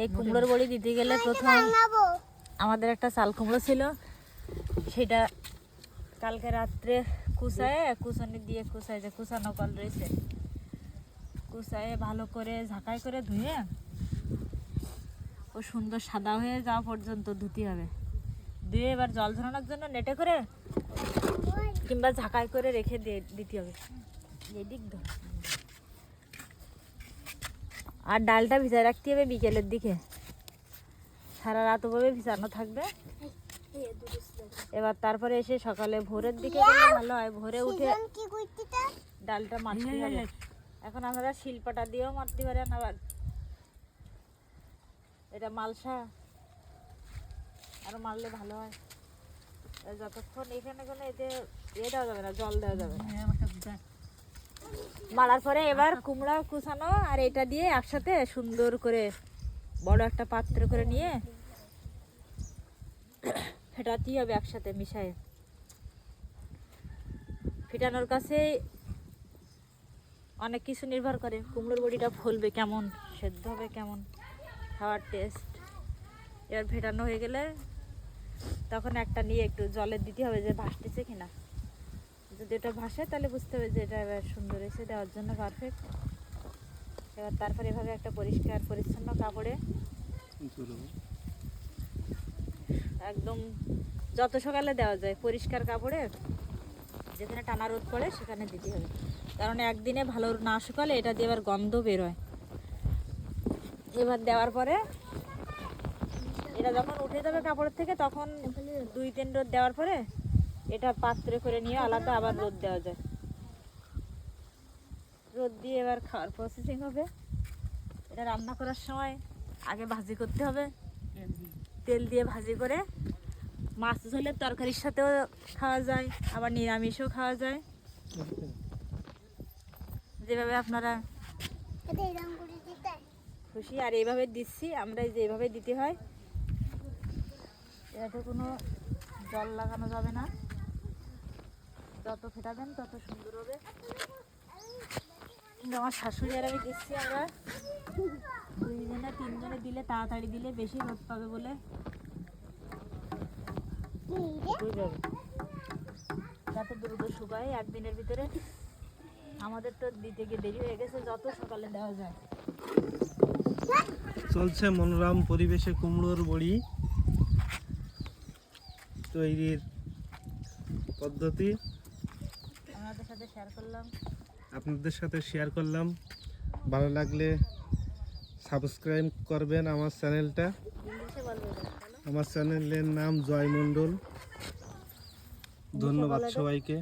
এই কুমড়োর বড়ি দিতে গেলে প্রথম আমাদের একটা চাল কুমড়ো ছিল, সেটা কালকে রাত্রে কুচানি দিয়ে যে কুচানো কল রয়েছে, কুচায়ে ভালো করে ঝাঁকাই করে ধুয়ে ও সুন্দর সাদা হয়ে যাওয়া পর্যন্ত ধুতে হবে। ধুয়ে এবার জল ঝরানোর জন্য নেটে করে কিংবা ঝাঁকাই করে রেখে দিতে হবে। এদিক ধর। আর ডালটা ভিজায় রাখতে হবে বিকেলের দিকে, সারা রাত ওভাবে ভিজানো থাকবে। এবার তারপরে এসে সকালে ভোরের দিকে গেলে ভালো হয়, ভোরে উঠে ডালটা মারতে হবে। এখন আমরা শিলপাটা দিয়েও মারতে পারেন, আবার এটা মালসা আরো মারলে ভালো হয়। যতক্ষণ এখানে কোনো এতে দেওয়া যাবে না, জল দেওয়া যাবে না। মারার পরে এবার কুমড়া কুচানো আর এটা দিয়ে একসাথে সুন্দর করে বড় একটা পাত্র করে নিয়ে ফেটাতেই হবে একসাথে মিশায়ে। ফেটানোর কাছে অনেক কিছু নির্ভর করে, কুমড়োর বড়িটা ফুলবে কেমন, সেদ্ধ হবে কেমন, খাওয়ার টেস্ট। এবার ফেটানো হয়ে গেলে তখন একটা নিয়ে একটু জলে দিতে হবে যে ভাসতেছে কিনা। যদি এটা ভাসে তাহলে বুঝতে হবে যে এটা এবার সুন্দর হয়েছে, দেওয়ার জন্য পারফেক্ট। এবার তারপরে এভাবে একটা পরিষ্কার পরিচ্ছন্ন কাপড়ে একদম যত সকালে দেওয়া যায় পরিষ্কার কাপড়ে যেখানে টানা রোদ পড়ে সেখানে দিতে হবে, কারণ একদিনে ভালো না শুকালে এটা দিয়ে এবার গন্ধ বের হয়। এবার দেওয়ার পরে এটা যখন উঠে যাবে কাপড়ের থেকে তখন 2-3 রোদ দেওয়ার পরে এটা পাত্রে করে নিয়ে আলাদা আবার রোদ দেওয়া যায়। রোদ দিয়ে এবার খাওয়ার প্রসেসিং হবে। এটা রান্না করার সময় আগে ভাজি করতে হবে, তেল দিয়ে ভাজি করে মাছ ঝোলের তরকারির সাথেও খাওয়া যায়, আবার নিরামিষও খাওয়া যায়, যেভাবে আপনারা খুশি। আর এইভাবে দিচ্ছি আমরা, যে এইভাবে দিতে হয়, এটাতে কোনো জল লাগানো যাবে না। যত ফেটাবেন তত সুন্দর হবে। আমার শাশুড়ি আর আমি দিচ্ছি, আমরা 2-3 জনে দিলে তাড়াতাড়ি দিলে বেশি রোদ পাবে বলে যাতে দ্রুত শুকায় একদিনের ভিতরে। আমাদের তো দিতে গিয়ে দেরি হয়ে গেছে, যত সকালে দেওয়া যায়। চলছে মনোরম পরিবেশে কুমড়োর বড়ি তৈরির পদ্ধতি আপনাদের সাথে শেয়ার করলাম। ভালো লাগলে সাবস্ক্রাইব করবেন আমার চ্যানেলটা। আমার চ্যানেলের নাম জয় মণ্ডল। ধন্যবাদ সবাইকে।